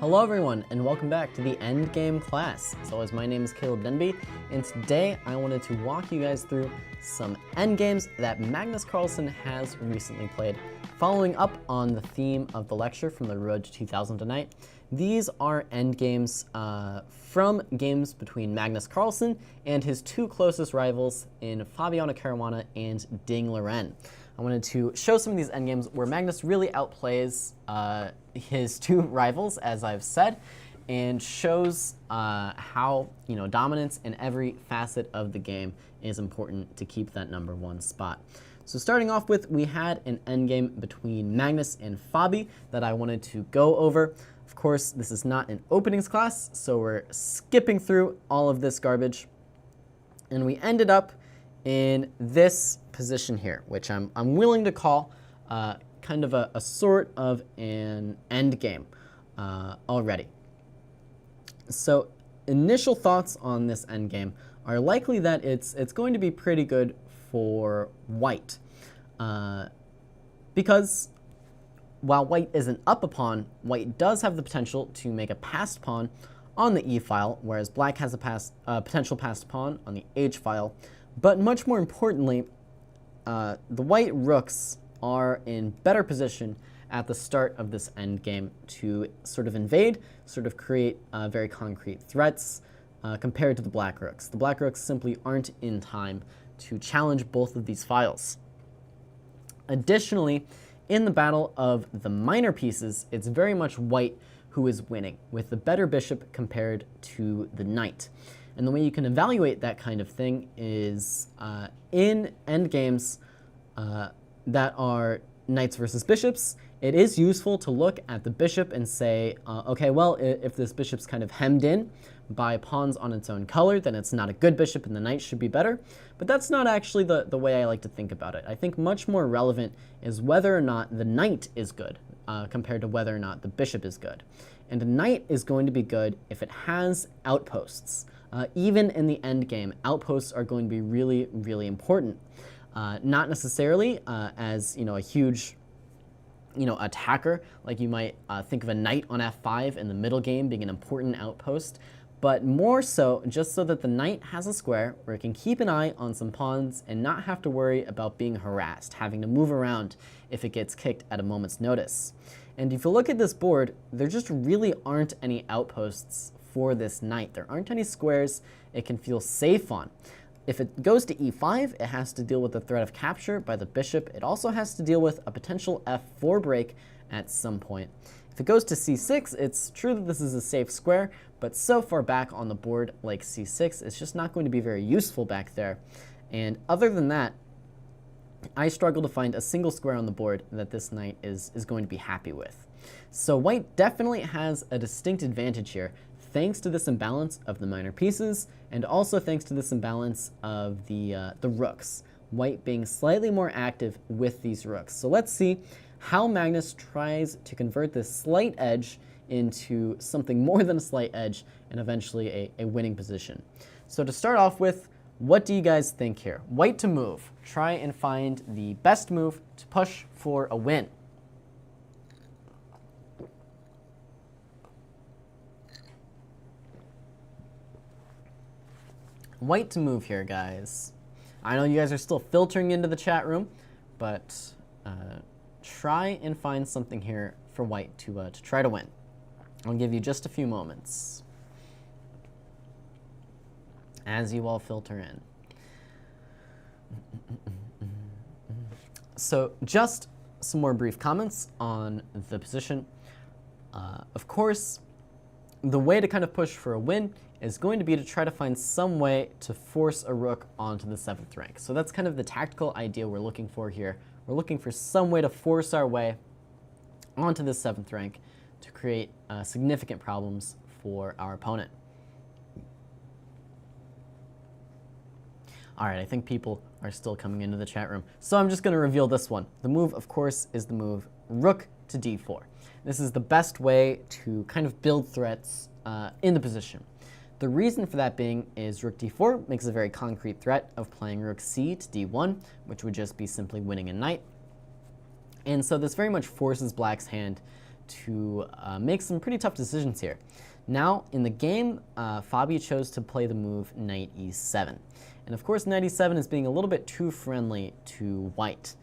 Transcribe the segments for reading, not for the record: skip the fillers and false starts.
Hello everyone, and welcome back to the Endgame class. As always, my name is Caleb Denby, and today I wanted to walk you guys through some endgames that Magnus Carlsen has recently played, following up on the theme of the lecture from the Road to 2000 tonight. These are endgames from games between Magnus Carlsen and his two closest rivals in Fabiano Caruana and Liren. I wanted to show some of these endgames where Magnus really outplays his two rivals, as I've said, and shows how dominance in every facet of the game is important to keep that #1 spot. So starting off with, we had an endgame between Magnus and Fabi that I wanted to go over. Of course, this is not an openings class, so we're skipping through all of this garbage, and we ended up in this position here, which I'm willing to call kind of a sort of an end game already. So initial thoughts on this end game are likely that it's going to be pretty good for white, because while white isn't up a pawn, white does have the potential to make a passed pawn on the e file, whereas black has a potential passed pawn on the h file. But much more importantly, the white rooks are in better position at the start of this endgame to sort of invade, sort of create very concrete threats compared to the black rooks. The black rooks simply aren't in time to challenge both of these files. Additionally, in the battle of the minor pieces, it's very much white who is winning, with the better bishop compared to the knight. And the way you can evaluate that kind of thing is in endgames that are knights versus bishops, it is useful to look at the bishop and say, okay, well, if this bishop's kind of hemmed in by pawns on its own color, then it's not a good bishop and the knight should be better. But that's not actually the way I like to think about it. I think much more relevant is whether or not the knight is good compared to whether or not the bishop is good. And a knight is going to be good if it has outposts. Even in the end game, outposts are going to be really, really important. Not necessarily as a huge attacker, like you might think of a knight on f5 in the middle game being an important outpost, but more so just so that the knight has a square where it can keep an eye on some pawns and not have to worry about being harassed, having to move around if it gets kicked at a moment's notice. And if you look at this board, there just really aren't any outposts for this knight. There aren't any squares it can feel safe on. If it goes to e5, it has to deal with the threat of capture by the bishop. It also has to deal with a potential f4 break at some point. If it goes to c6, it's true that this is a safe square, but so far back on the board like c6, it's just not going to be very useful back there. And other than that, I struggle to find a single square on the board that this knight is going to be happy with. So white definitely has a distinct advantage here, thanks to this imbalance of the minor pieces, and also thanks to this imbalance of the rooks, white being slightly more active with these rooks. So let's see how Magnus tries to convert this slight edge into something more than a slight edge and eventually a winning position. So to start off with, what do you guys think here? White to move. Try and find the best move to push for a win. White to move here, guys. I know you guys are still filtering into the chat room, but try and find something here for white to try to win. I'll give you just a few moments as you all filter in. So just some more brief comments on the position. Of course, the way to kind of push for a win is going to be to try to find some way to force a rook onto the 7th rank. So that's kind of the tactical idea we're looking for here. We're looking for some way to force our way onto the 7th rank to create significant problems for our opponent. All right, I think people are still coming into the chat room, so I'm just going to reveal this one. The move, of course, is the move rook to d4. This is the best way to kind of build threats in the position. The reason for that being is rook d4 makes a very concrete threat of playing rook c to d1, which would just be simply winning a knight. And so this very much forces black's hand to make some pretty tough decisions here. Now, in the game, Fabi chose to play the move knight e7. And of course, knight e7 is being a little bit too friendly to white.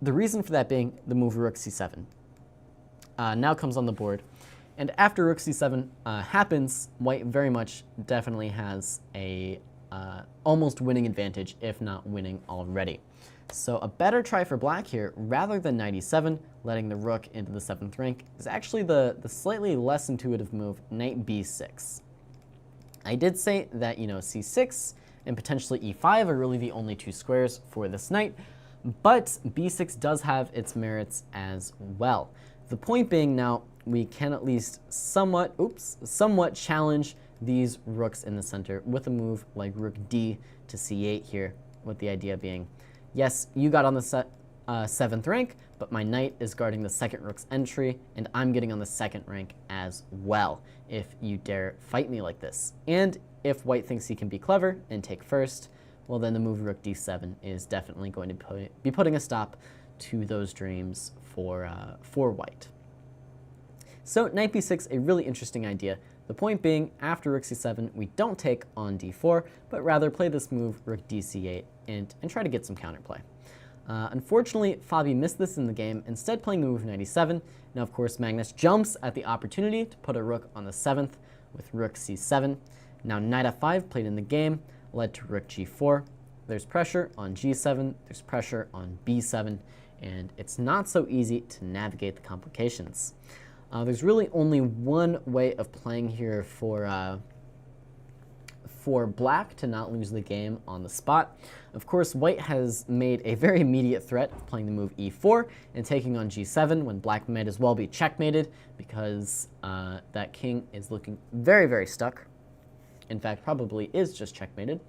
The reason for that being the move rook c7 now comes on the board. And after rook c7 happens, white very much definitely has a almost winning advantage, if not winning already. So a better try for black here, rather than knight e7, letting the rook into the 7th rank, is actually the slightly less intuitive move, knight b6. I did say that, c6 and potentially e5 are really the only two squares for this knight, but b6 does have its merits as well. The point being now, we can at least somewhat challenge these rooks in the center with a move like rook d to c8 here, with the idea being, yes, you got on the 7th rank, but my knight is guarding the 2nd rook's entry, and I'm getting on the 2nd rank as well, if you dare fight me like this. And if white thinks he can be clever and take first, well, then the move rook d7 is definitely going to be putting a stop to those dreams for white. So knight b6, a really interesting idea. The point being, after rook c7, we don't take on d4, but rather play this move rook dc8 and try to get some counterplay. Unfortunately, Fabi missed this in the game, instead playing the move knight e7. Now, of course, Magnus jumps at the opportunity to put a rook on the 7th with rook c7. Now, knight f5 played in the game led to rook g4. There's pressure on g7, there's pressure on b7, and it's not so easy to navigate the complications. There's really only one way of playing here for black to not lose the game on the spot. Of course, white has made a very immediate threat of playing the move e4 and taking on g7 when black might as well be checkmated, because that king is looking very, very stuck. In fact, probably is just checkmated.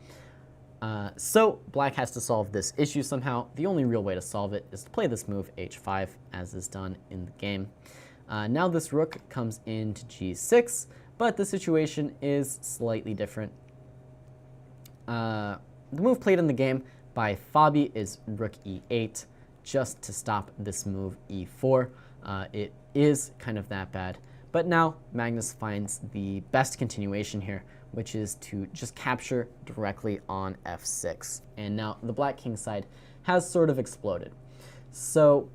So black has to solve this issue somehow. The only real way to solve it is to play this move h5, as is done in the game. Now this rook comes into g6, but the situation is slightly different. The move played in the game by Fabi is rook e8, just to stop this move e4. It is kind of that bad. But now Magnus finds the best continuation here, which is to just capture directly on f6. And now the black king side has sort of exploded. So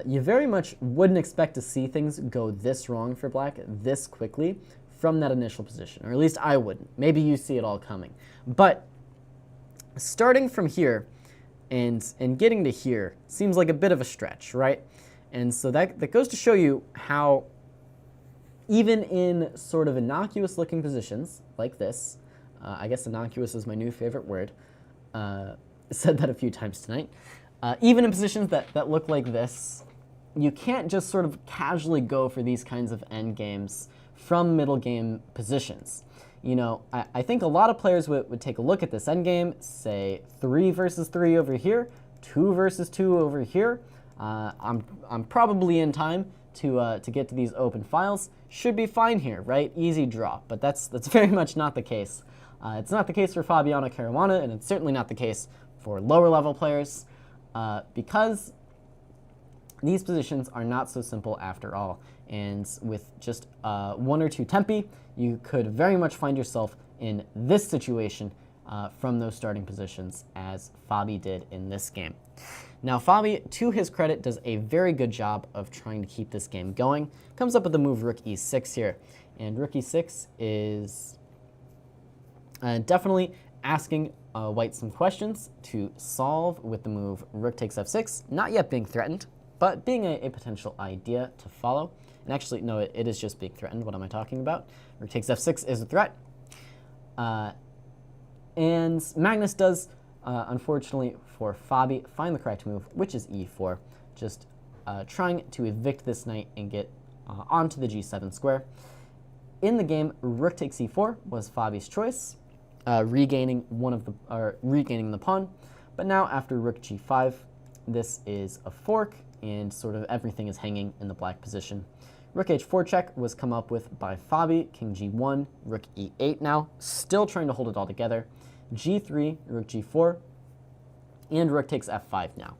you very much wouldn't expect to see things go this wrong for black this quickly from that initial position, or at least I wouldn't. Maybe you see it all coming. But starting from here and getting to here seems like a bit of a stretch, right? And so that goes to show you how even in sort of innocuous looking positions like this, I guess innocuous is my new favorite word, said that a few times tonight, even in positions that look like this, you can't just sort of casually go for these kinds of endgames from middle game positions. I think a lot of players would take a look at this endgame, say 3 versus 3 over here, 2 versus 2 over here. I'm probably in time to get to these open files. Should be fine here, right? Easy draw, but that's very much not the case. It's not the case for Fabiano Caruana, and it's certainly not the case for lower level players, because these positions are not so simple after all. And with just 1 or 2 tempi, you could very much find yourself in this situation from those starting positions, as Fabi did in this game. Now Fabi, to his credit, does a very good job of trying to keep this game going. Comes up with the move rook e6 here, and rook e6 is definitely asking white some questions to solve with the move rook takes f6, not yet being threatened, but being a potential idea to follow. And actually, no, it is just being threatened. What am I talking about? Rook takes f6 is a threat. And Magnus does, unfortunately for Fabi, find the correct move, which is e4, just trying to evict this knight and get onto the g7 square. In the game, rook takes e4 was Fabi's choice, regaining the pawn. But now after rook g5, this is a fork, and sort of everything is hanging in the black position. Rook h4 check was come up with by Fabi, king g1, rook e8 now, still trying to hold it all together. G3, rook g4, and rook takes f5 now.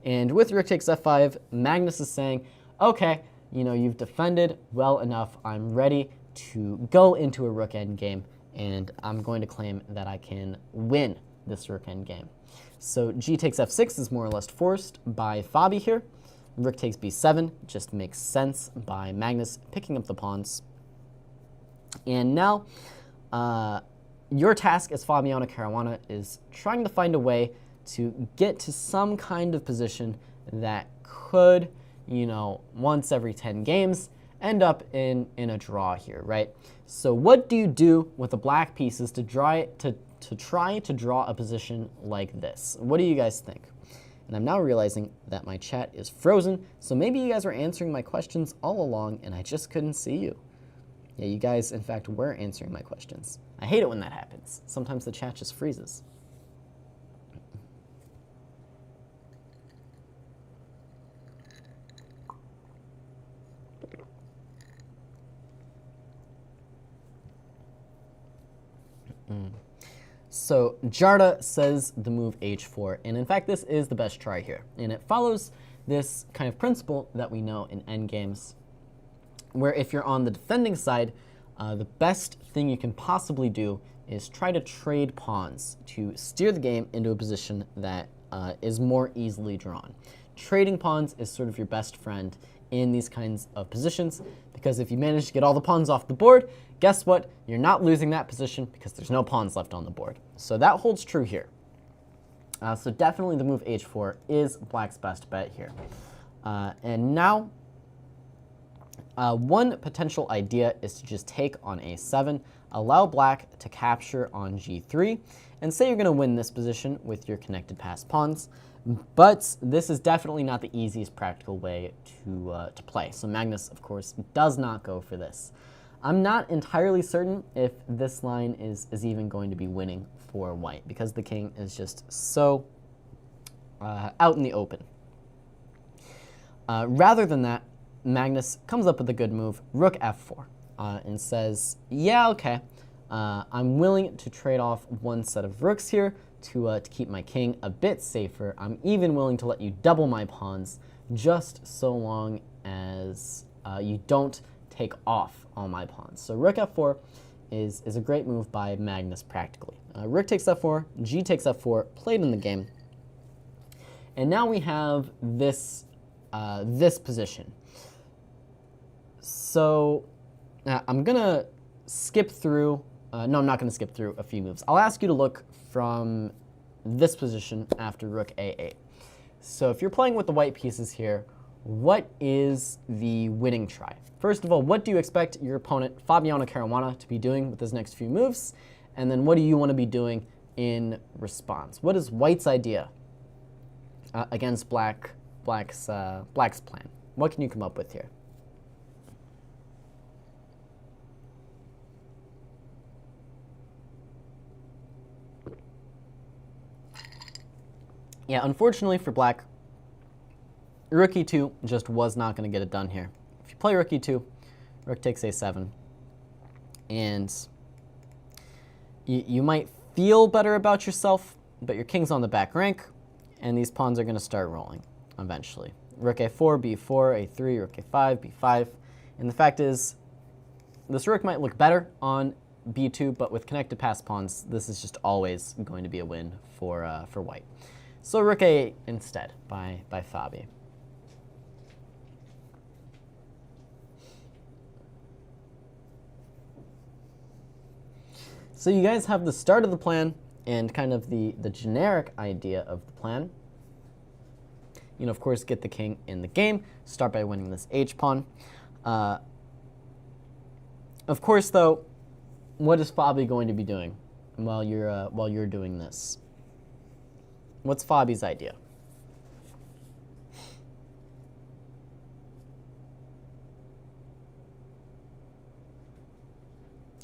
And with rook takes f5, Magnus is saying, okay, you know, you've defended well enough. I'm ready to go into a rook endgame, and I'm going to claim that I can win this rook endgame. So g takes f6 is more or less forced by Fabi here. Rook takes b7 just makes sense by Magnus picking up the pawns. And now, your task as Fabiano Caruana is trying to find a way to get to some kind of position that could, you know, once every 10 games, end up in a draw here, right? So what do you do with the black pieces to try to draw a position like this? What do you guys think? And I'm now realizing that my chat is frozen, so maybe you guys were answering my questions all along and I just couldn't see you. Yeah, you guys, in fact, were answering my questions. I hate it when that happens. Sometimes the chat just freezes. So Jarda says the move h4, and in fact this is the best try here, and it follows this kind of principle that we know in endgames, where if you're on the defending side, the best thing you can possibly do is try to trade pawns to steer the game into a position that is more easily drawn. Trading pawns is sort of your best friend in these kinds of positions, because if you manage to get all the pawns off the board, guess what? You're not losing that position because there's no pawns left on the board. So that holds true here. So definitely the move h4 is black's best bet here. And now, one potential idea is to just take on a7, allow black to capture on g3, and say you're going to win this position with your connected passed pawns. But this is definitely not the easiest practical way to play. So Magnus, of course, does not go for this. I'm not entirely certain if this line is even going to be winning for white, because the king is just so out in the open. Rather than that, Magnus comes up with a good move, rook f4, and says, yeah, okay, I'm willing to trade off one set of rooks here to keep my king a bit safer. I'm even willing to let you double my pawns, just so long as you don't take off all my pawns. So rook f4 is a great move by Magnus practically. Rook takes f4, g takes f4, played in the game. And now we have this, this position. So I'm going to skip through, no, I'm not going to skip through a few moves. I'll ask you to look from this position after rook a8. So if you're playing with the white pieces here, what is the winning try? First of all, what do you expect your opponent, Fabiano Caruana, to be doing with his next few moves? And then what do you want to be doing in response? What is white's idea against black's plan? What can you come up with here? Yeah, unfortunately for black, rook e2 just was not going to get it done here. If you play rook e2, rook takes a7, and you might feel better about yourself, but your king's on the back rank, and these pawns are going to start rolling eventually. Rook a4, b4, a3, rook a5, b5, and the fact is, this rook might look better on b2, but with connected passed pawns, this is just always going to be a win for white. So rook a8 instead by Fabi. So you guys have the start of the plan and kind of the generic idea of the plan. You know, of course, get the king in the game. Start by winning this h-pawn. Of course, though, what is Fabi going to be doing while you're doing this? What's Fabi's idea?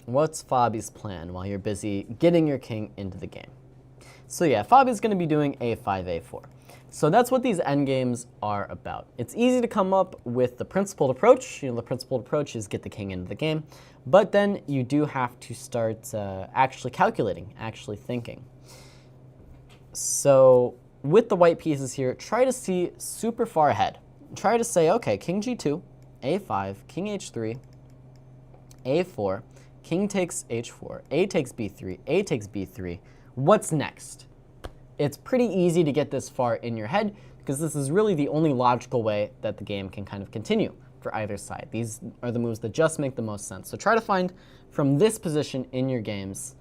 What's Fabi's plan while you're busy getting your king into the game? So yeah, Fabi's going to be doing a5, a4. So that's what these endgames are about. It's easy to come up with the principled approach. You know, the principled approach is get the king into the game. But then you do have to start actually calculating, actually thinking. So with the white pieces here, try to see super far ahead. Try to say, okay, king g2, a5, king h3, a4, king takes h4, a takes b3, a takes b3. What's next? It's pretty easy to get this far in your head because this is really the only logical way that the game can kind of continue for either side. These are the moves that just make the most sense. So try to find from this position in your games,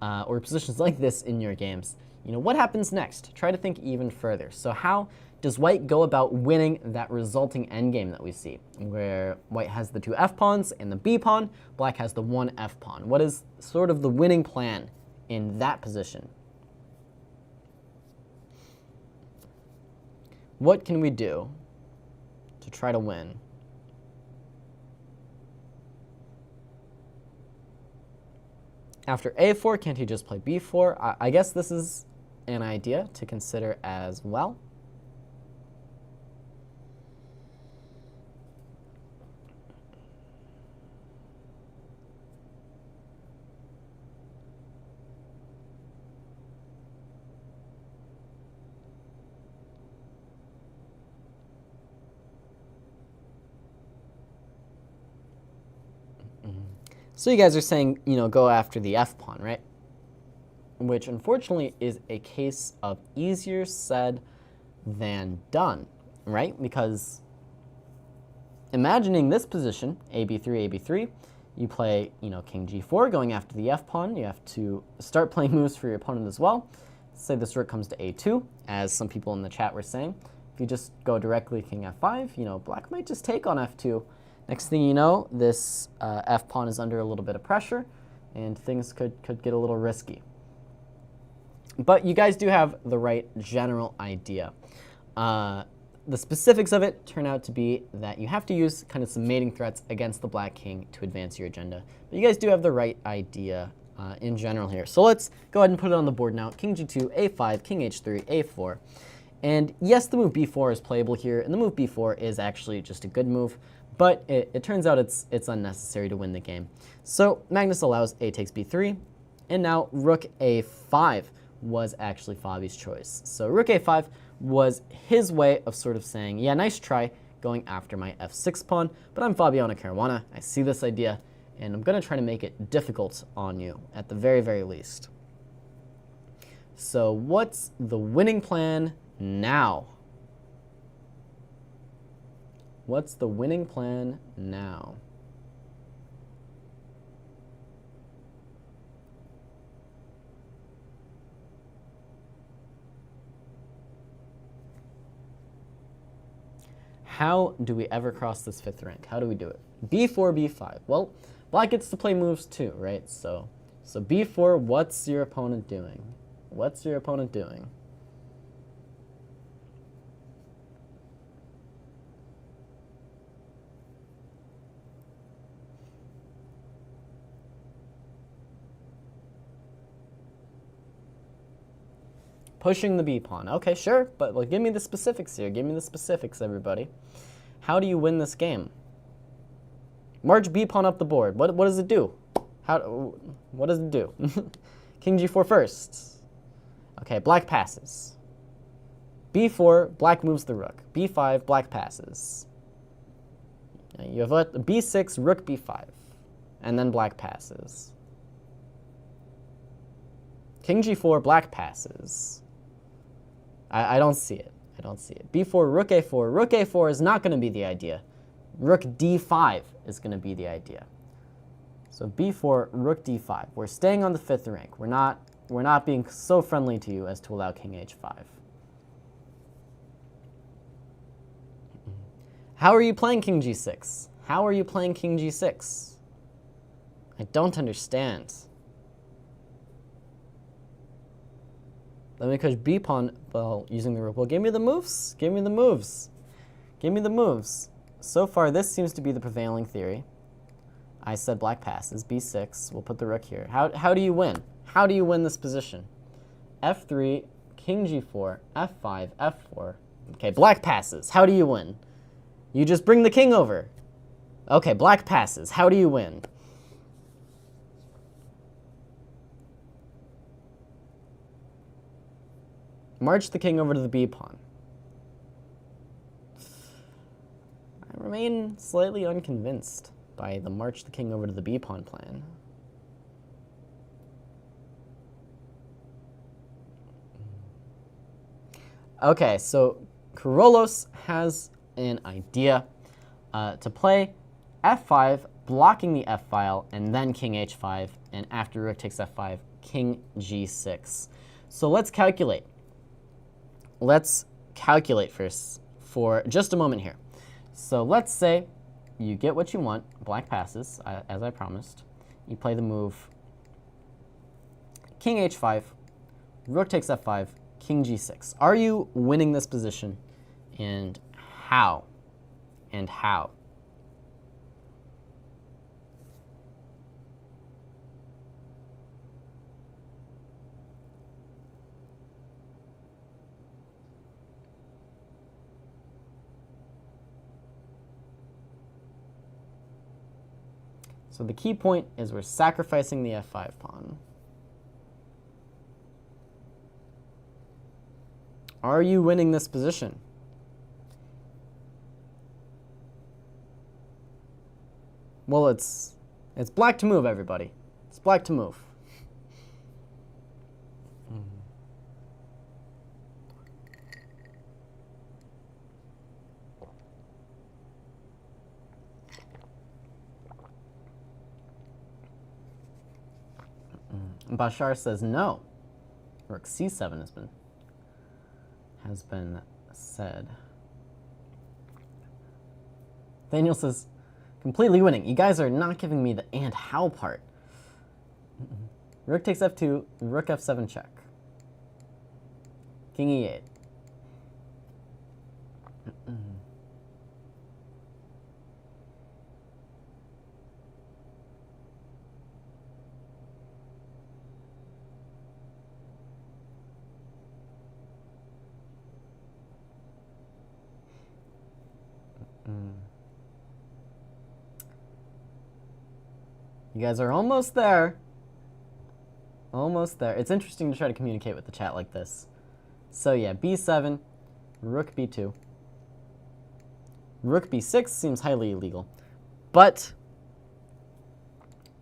or positions like this in your games, what happens next? Try to think even further. So how does white go about winning that resulting endgame that we see, where white has the 2 f-pawns and the b-pawn, black has the 1 f-pawn? What is sort of the winning plan in that position? What can we do to try to win? After a4, can't he just play b4? I guess this is an idea to consider as well. So you guys are saying, go after the f-pawn, right? Which unfortunately is a case of easier said than done, right? Because imagining this position, a b3, a b3, you play, king g4, going after the f-pawn. You have to start playing moves for your opponent as well. Say this rook comes to a2, as some people in the chat were saying. If you just go directly king f5, black might just take on f2. Next thing you know, this f-pawn is under a little bit of pressure, and things could get a little risky. But you guys do have the right general idea. The specifics of it turn out to be that you have to use kind of some mating threats against the black king to advance your agenda. But you guys do have the right idea in general here. So let's go ahead and put it on the board now. King g2, a5, king h3, a4. And yes, the move b4 is playable here, and the move b4 is actually just a good move. But it turns out it's unnecessary to win the game. So Magnus allows a takes b3, and now rook a5 was actually Fabi's choice. So rook a5 was his way of sort of saying, yeah, nice try going after my f6 pawn, but I'm Fabiano Caruana. I see this idea, and I'm going to try to make it difficult on you at the very, very least. So what's the winning plan now? What's the winning plan now? How do we ever cross this 5th rank? How do we do it? b4, b5. Well, black gets to play moves too, right? So b4, what's your opponent doing? What's your opponent doing? Pushing the b-pawn. Okay, sure, but give me the specifics here. Give me the specifics, everybody. How do you win this game? March b-pawn up the board. What does it do? What does it do? King g4 first. Okay, black passes. b4, black moves the rook. b5, black passes. You have b6, rook b5, and then black passes. King g4, black passes. I don't see it. I don't see it. b4, rook a4. Rook a4 is not going to be the idea. Rook d5 is going to be the idea. So b4, rook d5. We're staying on the 5th rank. We're not being so friendly to you as to allow king h5. How are you playing king g6? How are you playing king g6? I don't understand. Let me coach b-pawn while using the rook. Well, give me the moves. Give me the moves. Give me the moves. So far, this seems to be the prevailing theory. I said black passes. b6. We'll put the rook here. How do you win? How do you win this position? f3, king g4, f5, f4. Okay, black passes. How do you win? You just bring the king over. Okay, black passes. How do you win? March the king over to the b pawn. I remain slightly unconvinced by the march the king over to the b pawn plan. Okay, so Carolus has an idea to play f5, blocking the f file, and then king h5, and after rook takes f5, king g6. So let's calculate. Let's calculate first for just a moment here. So let's say you get what you want, black passes, as I promised. You play the move king h5, rook takes f5, king g6. Are you winning this position, and how? And how? So the key point is we're sacrificing the f5 pawn. Are you winning this position? Well, it's black to move, everybody. It's black to move. Bashar says no. Rook c7 has been said. Daniel says, completely winning. You guys are not giving me the and how part. Rook takes f2, rook f7 check. King e8. You guys are almost there. Almost there. It's interesting to try to communicate with the chat like this. So yeah, b7, rook b2. Rook b6 seems highly illegal. But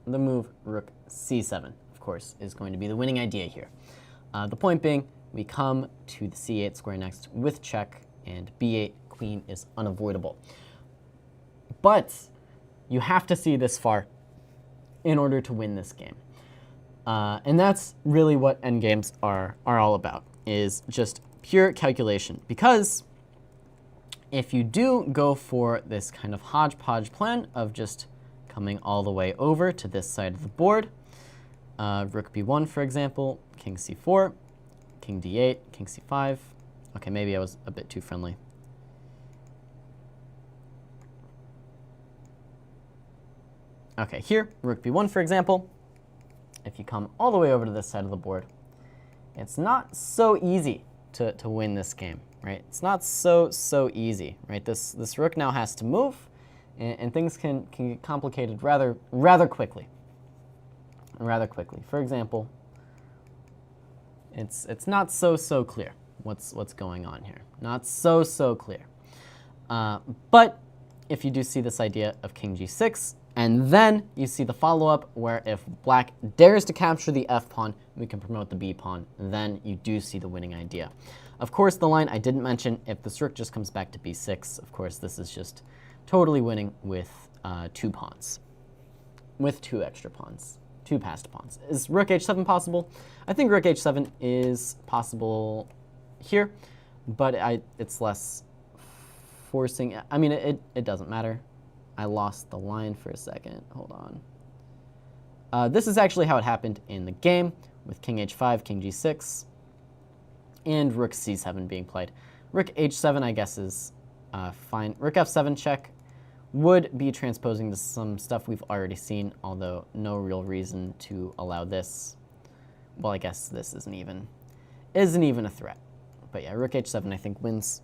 the move rook c7, of course, is going to be the winning idea here. The point being, we come to the c8 square next with check, and b8 queen is unavoidable. But you have to see this far in order to win this game. And that's really what endgames are all about, is just pure calculation. Because if you do go for this kind of hodgepodge plan of just coming all the way over to this side of the board, rook b1, for example, king c4, king d8, king c5. Okay, maybe I was a bit too friendly. Okay, here, rook b1, for example, if you come all the way over to this side of the board, it's not so easy to win this game, right? It's not so easy, right? This rook now has to move, and things can get complicated rather quickly. Rather quickly. For example, it's not so clear what's going on here. Not so clear. But if you do see this idea of king g6, and then you see the follow-up where if black dares to capture the f-pawn, we can promote the b-pawn, then you do see the winning idea. Of course, the line I didn't mention, if this rook just comes back to b6, of course, this is just totally winning with 2 pawns. With 2 extra pawns. 2 passed pawns. Is rook h7 possible? I think rook h7 is possible here, but it's less forcing. I mean, it doesn't matter. I lost the line for a second. Hold on. This is actually how it happened in the game, with king h5, king g6, and rook c7 being played. Rook h7, I guess, is fine. Rook f7 check would be transposing to some stuff we've already seen, although no real reason to allow this. Well, I guess this isn't even a threat. But yeah, rook h7, I think, wins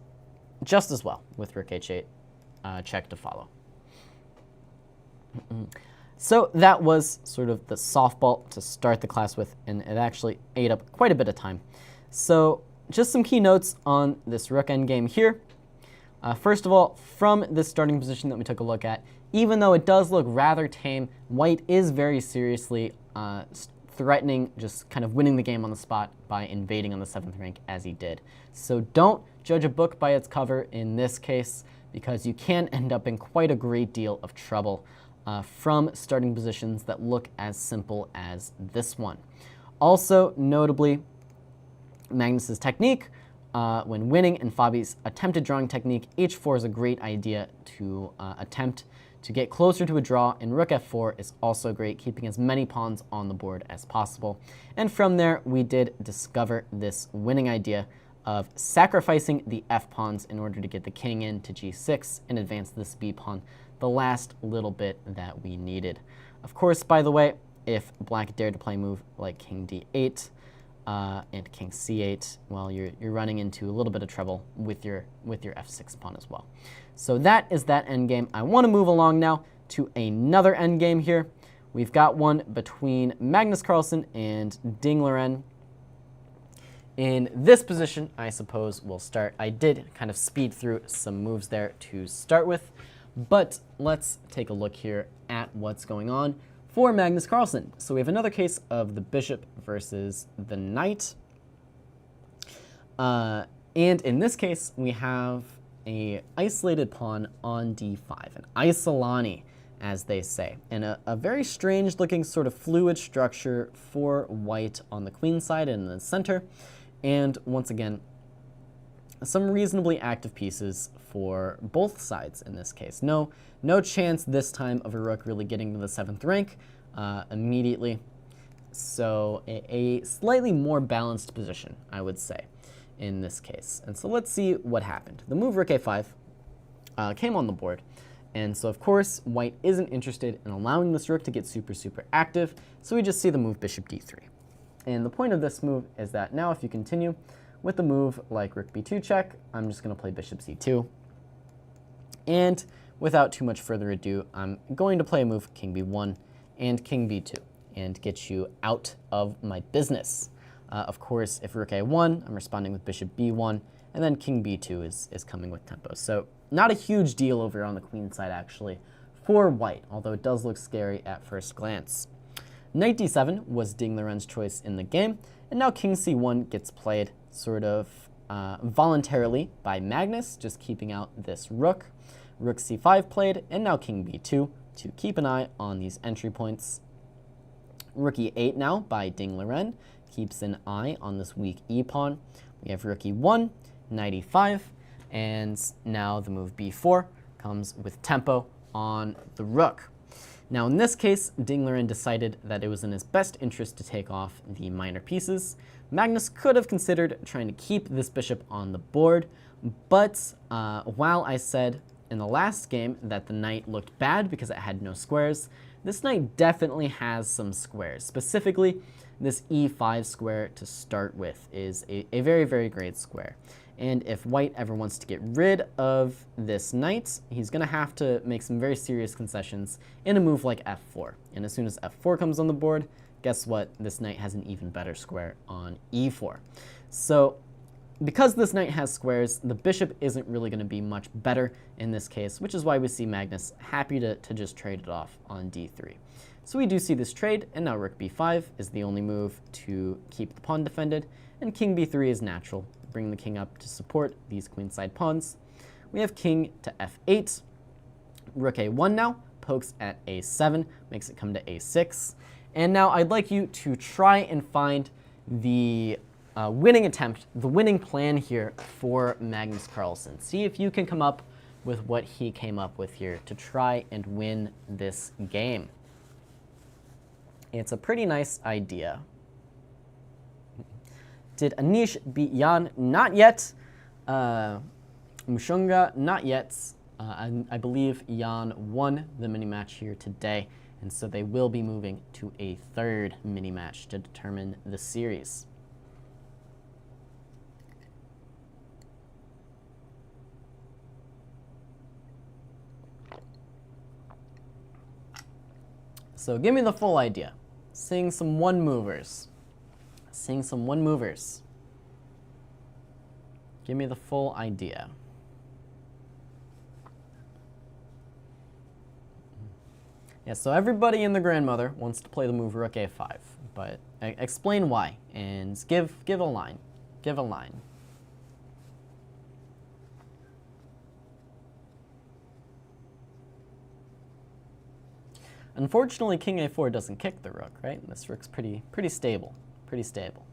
just as well with rook h8 check to follow. So that was sort of the softball to start the class with, and it actually ate up quite a bit of time. So just some key notes on this rook endgame here. First of all, from this starting position that we took a look at, even though it does look rather tame, white is very seriously threatening just kind of winning the game on the spot by invading on the 7th rank as he did. So don't judge a book by its cover in this case, because you can end up in quite a great deal of trouble from starting positions that look as simple as this one. Also, notably, Magnus's technique when winning and Fabi's attempted drawing technique, h4 is a great idea to attempt to get closer to a draw, and rook f4 is also great, keeping as many pawns on the board as possible. And from there, we did discover this winning idea of sacrificing the f pawns in order to get the king in to g6 and advance this b pawn, the last little bit that we needed. Of course, by the way, if black dared to play a move like king d8 and king c8, well, you're running into a little bit of trouble with your f6 pawn as well. So that is that endgame. I want to move along now to another endgame here. We've got one between Magnus Carlsen and Liren. In this position, I suppose we'll start. I did kind of speed through some moves there to start with, but let's take a look here at what's going on for Magnus Carlsen. So we have another case of the bishop versus the knight. And in this case, we have a isolated pawn on d5, an isolani, as they say, and a very strange looking sort of fluid structure for white on the queen side and in the center. And once again, some reasonably active pieces for both sides in this case. No chance this time of a rook really getting to the 7th rank immediately. So a slightly more balanced position, I would say, in this case. And so let's see what happened. The move rook a5 came on the board. And so, of course, white isn't interested in allowing this rook to get super active. So we just see the move bishop d3. And the point of this move is that now if you continue with a move like rook b2 check, I'm just going to play bishop c2. And without too much further ado, I'm going to play a move king b1 and king b2 and get you out of my business. Of course, if rook a1, I'm responding with bishop b1, and then king b2 is coming with tempo. So not a huge deal over on the queen side, actually, for white, although it does look scary at first glance. Knight d7 was Liren's choice in the game, and now king c1 gets played sort of voluntarily by Magnus, just keeping out this rook. Rook c5 played, and now king b2 to keep an eye on these entry points. Rook e8 now by Liren keeps an eye on this weak e-pawn. We have rook e1, knight e5, and now the move b4 comes with tempo on the rook. Now in this case, Liren decided that it was in his best interest to take off the minor pieces. Magnus could have considered trying to keep this bishop on the board, but while I said in the last game that the knight looked bad because it had no squares, this knight definitely has some squares. Specifically, this e5 square to start with is a very great square. And if white ever wants to get rid of this knight, he's going to have to make some very serious concessions in a move like f4. And as soon as f4 comes on the board, guess what? This knight has an even better square on e4. So because this knight has squares, the bishop isn't really going to be much better in this case, which is why we see Magnus happy to just trade it off on d3. So we do see this trade, and now rook b5 is the only move to keep the pawn defended, and king b3 is natural, bring the king up to support these queenside pawns. We have king to f8. Rook a1 now pokes at a7, makes it come to a6. And now I'd like you to try and find the winning attempt, the winning plan here for Magnus Carlsen. See if you can come up with what he came up with here to try and win this game. It's a pretty nice idea. Did Anish beat Jan? Not yet. Mushunga? Not yet. I believe Jan won the mini-match here today, and so they will be moving to a third mini-match to determine the series. So give me the full idea. Seeing some one-movers. Seeing some one-movers. Give me the full idea. Yeah, so everybody and their grandmother wants to play the move rook a5, but explain why, and give a line. Give a line. Unfortunately, king a4 doesn't kick the rook, right? This rook's pretty stable, pretty stable.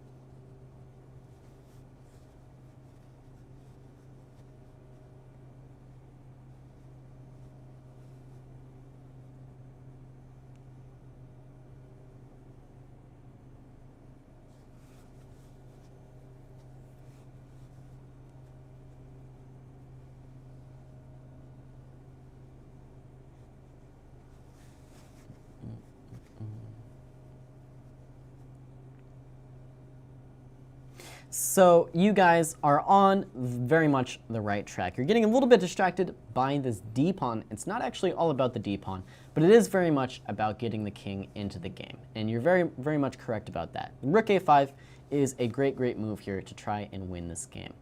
So you guys are on very much the right track. You're getting a little bit distracted by this d-pawn. It's not actually all about the d-pawn, but it is very much about getting the king into the game. And you're very much correct about that. Rook a5 is a great move here to try and win this game.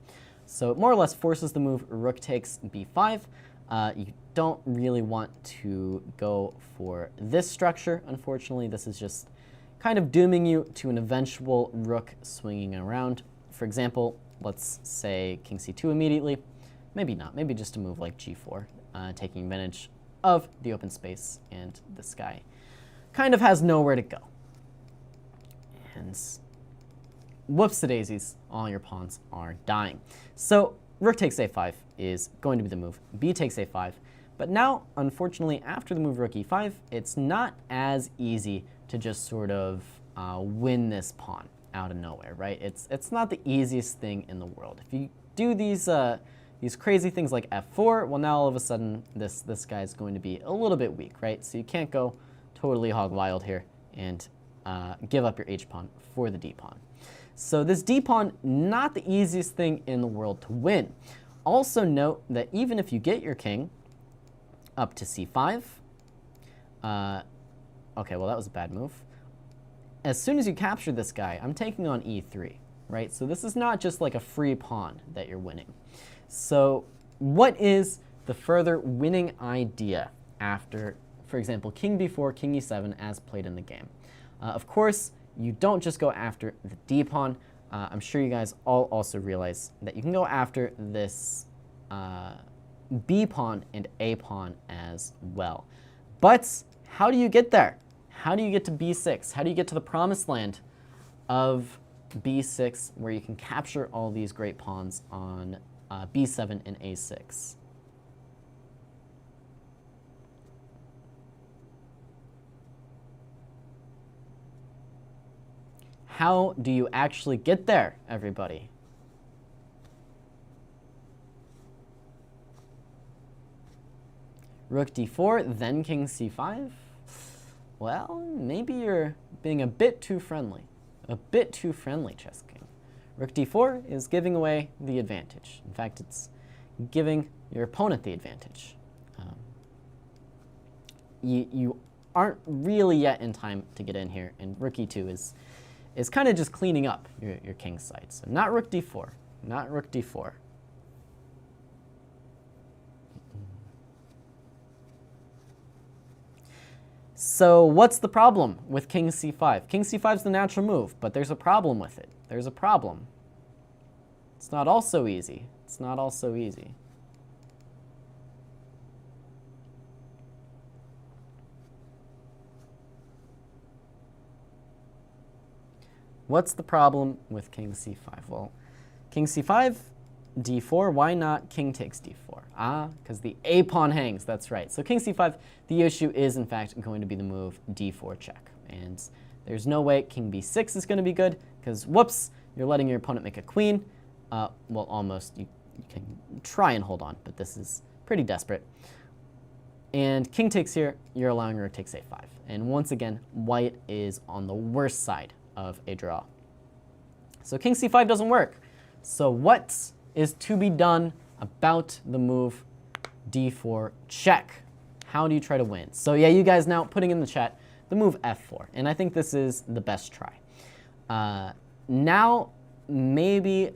So it more or less forces the move rook takes b5. You don't really want to go for this structure. Unfortunately, this is just kind of dooming you to an eventual rook swinging around. For example, let's say king c2 immediately. Maybe not. Maybe just a move like g4, taking advantage of the open space, and this guy kind of has nowhere to go. And whoops-a-daisies, all your pawns are dying. So rook takes a5 is going to be the move. B takes a5. But now, unfortunately, after the move rook e5, it's not as easy to just sort of win this pawn out of nowhere, right? It's not the easiest thing in the world. If you do these crazy things like f4, well, now all of a sudden this guy is going to be a little bit weak, right? So you can't go totally hog wild here and give up your h-pawn for the d-pawn. So this d-pawn, not the easiest thing in the world to win. Also note that even if you get your king up to c5, okay, well, that was a bad move. As soon as you capture this guy, I'm taking on e3, right? So this is not just like a free pawn that you're winning. So what is the further winning idea after, for example, king b4, king e7 as played in the game? Of course, you don't just go after the d-pawn. I'm sure you guys all also realize that you can go after this b-pawn and a-pawn as well. But how do you get there? How do you get to b6? How do you get to the promised land of b6 where you can capture all these great pawns on b7 and a6? How do you actually get there, everybody? Rook d4, then king c5? Well, maybe you're being a bit too friendly. A bit too friendly, Chess King. Rook d4 is giving away the advantage. In fact, it's giving your opponent the advantage. You aren't really yet in time to get in here, and rook e2 is kind of just cleaning up your king's side. So not rook d4, not rook d4. So what's the problem with king c5? King c5 is the natural move, but there's a problem with it. There's a problem. It's not all so easy. It's not all so easy. What's the problem with king c5? Well, king c5, d4, why not king takes d4? Because the a-pawn hangs, that's right. So king c5, the issue is in fact going to be the move d4 check. And there's no way king b6 is going to be good, because whoops, you're letting your opponent make a queen. Well, almost. You can try and hold on, but this is pretty desperate. And king takes here, you're allowing rook takes a5. And once again, white is on the worst side of a draw. So king c5 doesn't work. So what is to be done about the move d4 check? How do you try to win? So yeah, you guys now putting in the chat the move f4, and I think this is the best try. Now maybe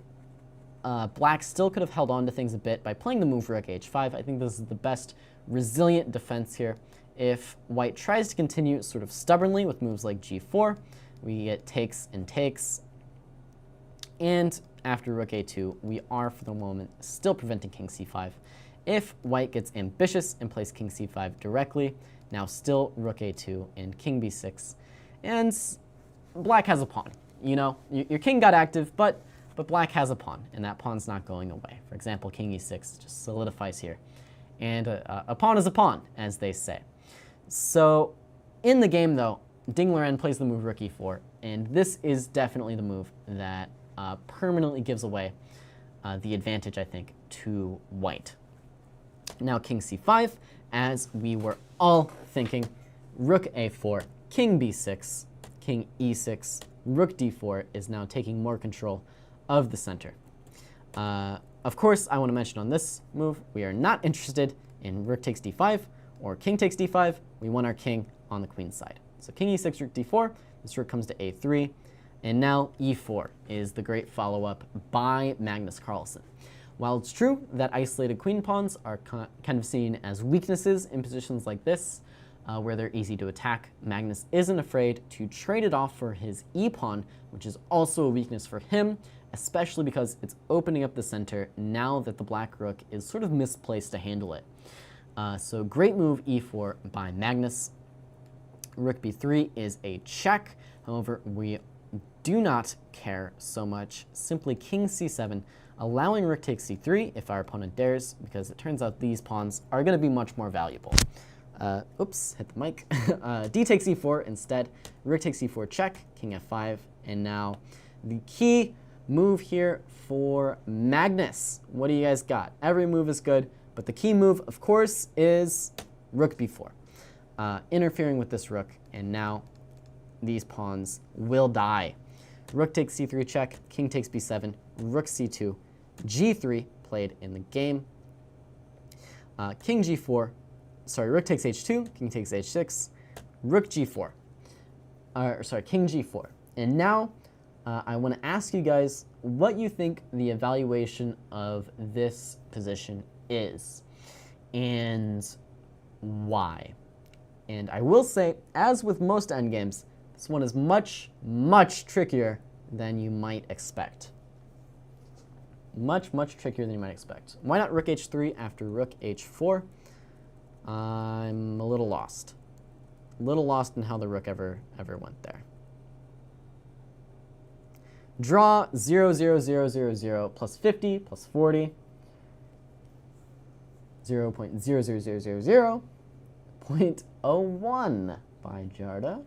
Black still could have held on to things a bit by playing the move rook h5. I think this is the best resilient defense here. If white tries to continue sort of stubbornly with moves like g4, we get takes and takes. And after rook a2, we are, for the moment, still preventing king c5. If white gets ambitious and plays king c5 directly, now still rook a2 and king b6. And black has a pawn. You know, your king got active, but black has a pawn, and that pawn's not going away. For example, king e6 just solidifies here. And a pawn is a pawn, as they say. So in the game, though, Liren plays the move rook e4, and this is definitely the move that permanently gives away the advantage, I think, to white. Now king c5, as we were all thinking, rook a4, king b6, king e6, rook d4 is now taking more control of the center. Of course, I want to mention on this move, we are not interested in rook takes d5 or king takes d5. We want our king on the queen's side. So king e6, rook d4, this rook comes to a3, and now e4 is the great follow-up by Magnus Carlsen. While it's true that isolated queen pawns are kind of seen as weaknesses in positions like this, where they're easy to attack, Magnus isn't afraid to trade it off for his e-pawn, which is also a weakness for him, especially because it's opening up the center now that the black rook is sort of misplaced to handle it. So great move e4 by Magnus. Rook b3 is a check. However, we do not care so much. Simply king c7, allowing rook takes c3 if our opponent dares, because it turns out these pawns are going to be much more valuable. Oops, hit the mic. D takes e4 instead. Rook takes e4 check, king f5, and now the key move here for Magnus. What do you guys got? Every move is good, but the key move, of course, is rook b4. Interfering with this rook, and now these pawns will die. Rook takes c3 check, king takes b7, rook c2, g3 played in the game. King g4, sorry, rook takes h2, king takes h6, rook g4, king g4. And now I want to ask you guys what you think the evaluation of this position is and why. And I will say, as with most endgames, this one is much, much trickier than you might expect. Much, much trickier than you might expect. Why not rook h3 after rook h4? I'm a little lost. A little lost in how the rook ever went there. Draw 0, 0, 0, 0, 0, plus 50, plus 40. 0.00000.01 by Jarda.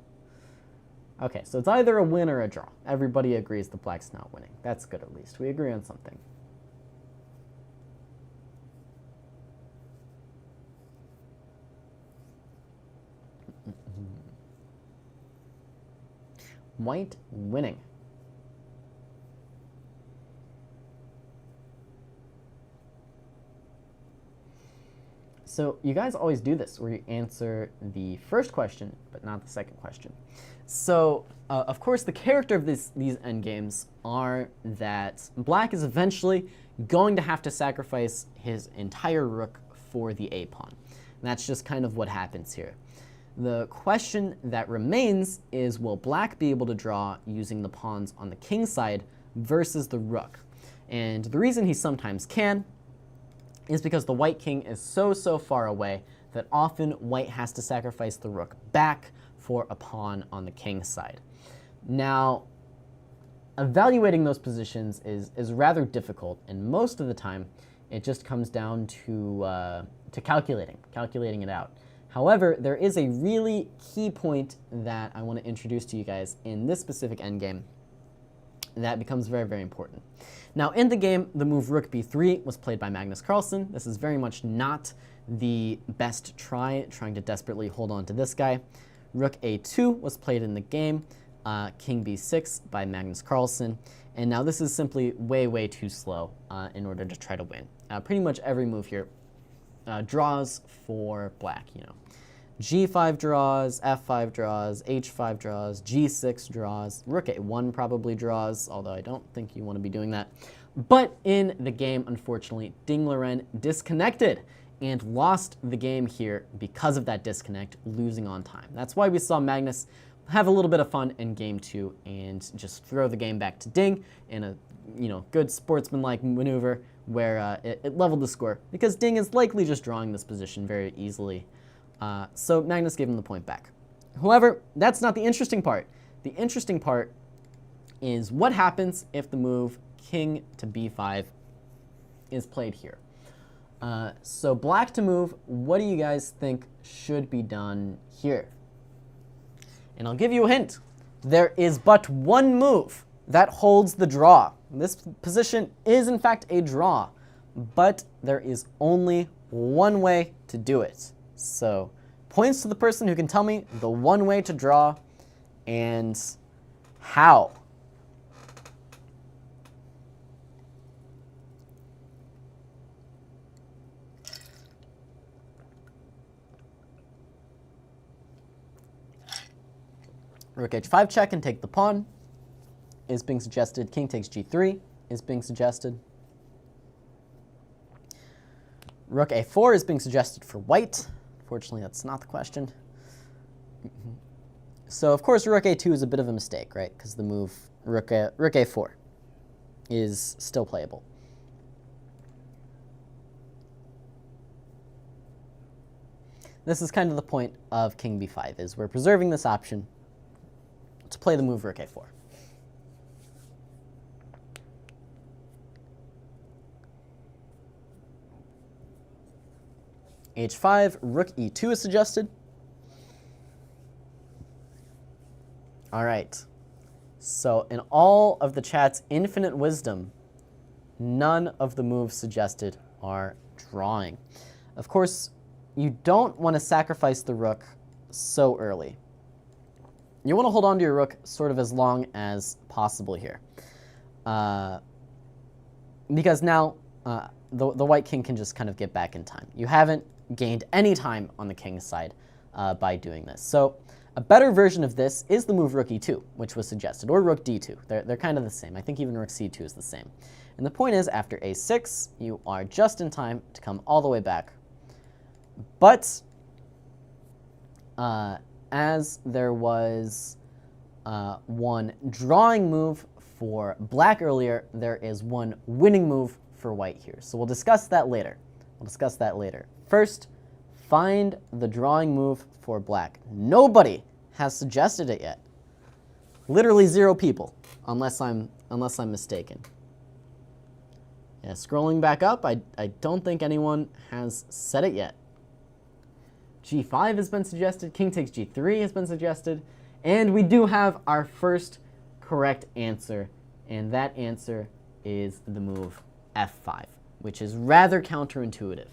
Okay, so it's either a win or a draw. Everybody agrees the black's not winning. That's good, at least. We agree on something. White winning. So you guys always do this, where you answer the first question, but not the second question. So, of course, the character of these endgames are that black is eventually going to have to sacrifice his entire rook for the a-pawn. That's just kind of what happens here. The question that remains is, will black be able to draw using the pawns on the king side versus the rook? And the reason he sometimes can is because the white king is so far away that often white has to sacrifice the rook back for a pawn on the king side. Now, evaluating those positions is rather difficult, and most of the time it just comes down to calculating it out. However, there is a really key point that I want to introduce to you guys in this specific endgame that becomes very important. Now, in the game, the move rook b3 was played by Magnus Carlsen. This is very much not the best trying to desperately hold on to this guy. Rook a2 was played in the game, king b6 by Magnus Carlsen, and now this is simply way too slow in order to try to win. Pretty much every move here draws for black, you know. G5 draws, F5 draws, H5 draws, G6 draws, Rook A1 probably draws, although I don't think you want to be doing that. But in the game, unfortunately, Liren disconnected and lost the game here because of that disconnect, losing on time. That's why we saw Magnus have a little bit of fun in game 2 and just throw the game back to Ding in a good sportsmanlike maneuver where it leveled the score, because Ding is likely just drawing this position very easily. So Magnus gave him the point back. However, that's not the interesting part. The interesting part is what happens if the move king to b5 is played here. So black to move, what do you guys think should be done here? And I'll give you a hint. There is but one move that holds the draw. This position is in fact a draw, but there is only one way to do it. So points to the person who can tell me the one way to draw and how. Rook h5 check and take the pawn is being suggested. King takes g3 is being suggested. Rook a4 is being suggested for white. Unfortunately, that's not the question. So, of course, rook a2 is a bit of a mistake, right? Because the move rook a4 is still playable. This is kind of the point of king b5, is we're preserving this option to play the move rook a4. h5, rook e2 is suggested. All right. So in all of the chat's infinite wisdom, none of the moves suggested are drawing. Of course, you don't want to sacrifice the rook so early. You want to hold on to your rook sort of as long as possible here. Because now the white king can just kind of get back in time. You haven't gained any time on the king's side by doing this. So a better version of this is the move rook e2, which was suggested, or rook d2. They're kind of the same. I think even rook c2 is the same. And the point is, after a6, you are just in time to come all the way back. But as there was one drawing move for black earlier, there is one winning move for white here. So we'll discuss that later. First, find the drawing move for black. Nobody has suggested it yet. Literally 0 people, unless I'm mistaken. Yeah, scrolling back up, I don't think anyone has said it yet. g5 has been suggested, king takes g3 has been suggested, and we do have our first correct answer, and that answer is the move f5, which is rather counterintuitive.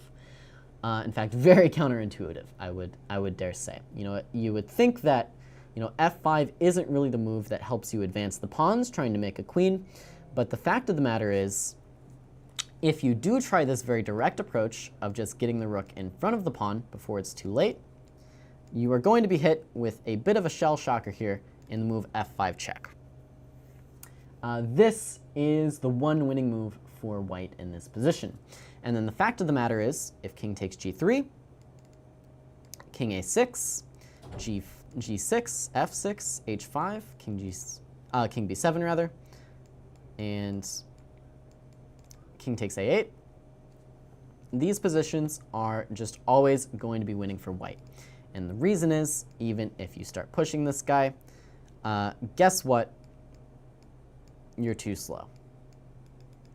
In fact, very counterintuitive, I would dare say. You would think that, f5 isn't really the move that helps you advance the pawns, trying to make a queen, but the fact of the matter is, if you do try this very direct approach of just getting the rook in front of the pawn before it's too late, you are going to be hit with a bit of a shell shocker here in the move f5 check. This is the one winning move for white in this position. And then the fact of the matter is, if king takes g3, king a6, g6, f6, h5, king b7 rather, and king takes a8, these positions are just always going to be winning for white. And the reason is, even if you start pushing this guy, guess what? You're too slow.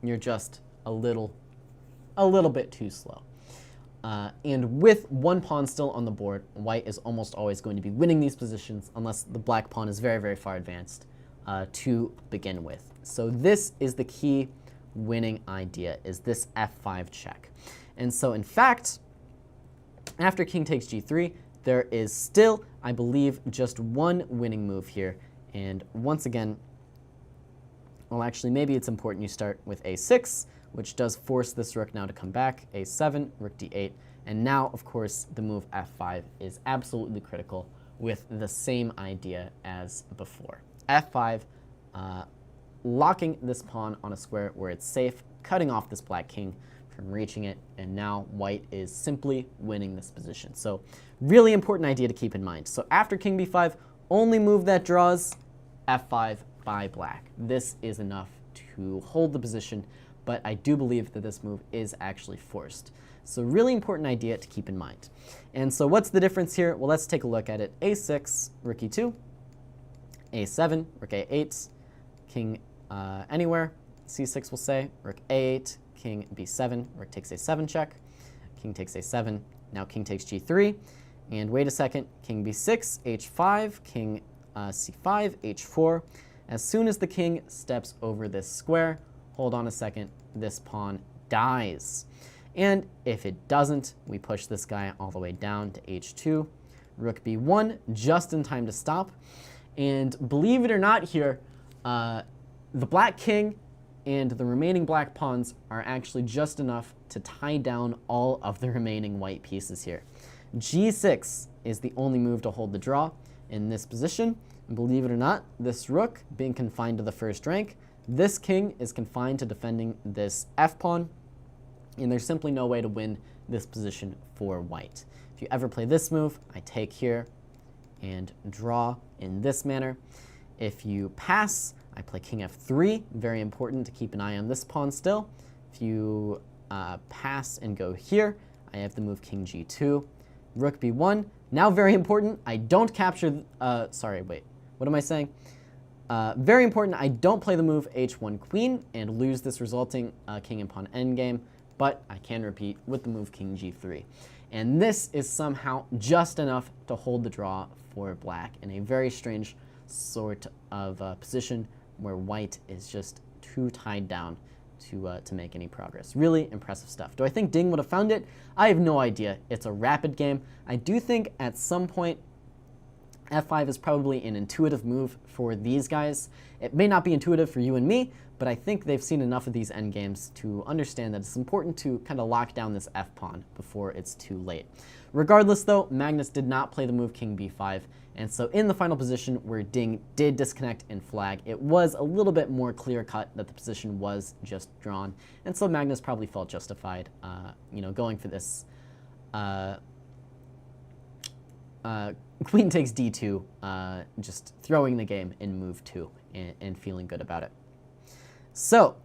You're just a little bit too slow. And with one pawn still on the board, white is almost always going to be winning these positions unless the black pawn is very, very far advanced to begin with. So this is the key winning idea, is this f5 check. And so in fact, after king takes g3, there is still, I believe, just one winning move here. And once again, well, actually, maybe it's important you start with a6, which does force this rook now to come back, a7, rook d8, and now, of course, the move f5 is absolutely critical with the same idea as before. f5 locking this pawn on a square where it's safe, cutting off this black king from reaching it, and now white is simply winning this position. So really important idea to keep in mind. So after king b5, only move that draws, f5 by black. This is enough to hold the position, but I do believe that this move is actually forced. So really important idea to keep in mind. And so what's the difference here? Well, let's take a look at it. a6, rook e2, a7, rook a8, king anywhere, c6 we'll say, rook a8, king b7, rook takes a7 check, king takes a7, now king takes g3, and wait a second, king b6, h5, king c5, h4. As soon as the king steps over this square, hold on a second, this pawn dies. And if it doesn't, we push this guy all the way down to h2, rook b1, just in time to stop. And believe it or not here, the black king and the remaining black pawns are actually just enough to tie down all of the remaining white pieces here. g6 is the only move to hold the draw in this position. And believe it or not, this rook being confined to the first rank, this king is confined to defending this f-pawn, and there's simply no way to win this position for white. If you ever play this move, I take here and draw in this manner. If you pass, I play king f3, very important to keep an eye on this pawn still. If you pass and go here, I have the move king g2, rook b1. Now very important, I don't capture, sorry, wait, what am I saying? Very important, I don't play the move h1 queen and lose this resulting king and pawn endgame, but I can repeat with the move king g3. And this is somehow just enough to hold the draw for black in a very strange sort of position where white is just too tied down to make any progress. Really impressive stuff. Do I think Ding would have found it? I have no idea. It's a rapid game. I do think at some point f5 is probably an intuitive move for these guys. It may not be intuitive for you and me, but I think they've seen enough of these endgames to understand that it's important to kind of lock down this f-pawn before it's too late. Regardless though, Magnus did not play the move king b5, and so in the final position where Ding did disconnect and flag, it was a little bit more clear-cut that the position was just drawn, and so Magnus probably felt justified, going for this queen takes d2, just throwing the game in move 2 and feeling good about it. So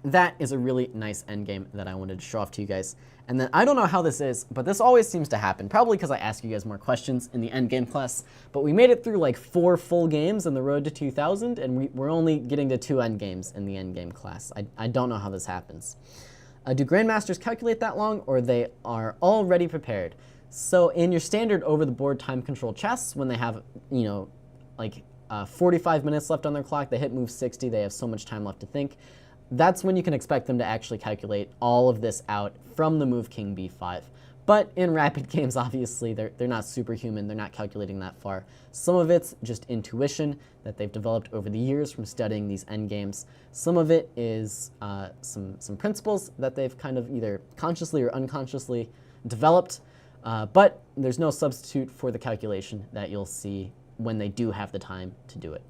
that is a really nice endgame that I wanted to show off to you guys. And then I don't know how this is, but this always seems to happen, probably because I ask you guys more questions in the endgame class, but we made it through like 4 full games in the road to 2000, and we're only getting to 2 endgames in the endgame class. I don't know how this happens. Do grandmasters calculate that long, or they are already prepared? So in your standard over-the-board time-controlled chess, when they have, 45 minutes left on their clock, they hit move 60, they have so much time left to think, that's when you can expect them to actually calculate all of this out from the move king b5. But in rapid games, obviously, they're not superhuman, they're not calculating that far. Some of it's just intuition that they've developed over the years from studying these endgames. Some of it is some principles that they've kind of either consciously or unconsciously developed, but there's no substitute for the calculation that you'll see when they do have the time to do it.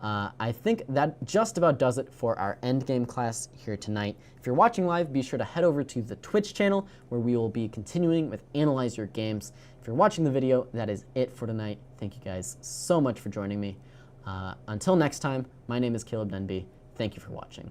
I think that just about does it for our endgame class here tonight. If you're watching live, be sure to head over to the Twitch channel where we will be continuing with Analyze Your Games. If you're watching the video, that is it for tonight. Thank you guys so much for joining me. Until next time, my name is Caleb Denby. Thank you for watching.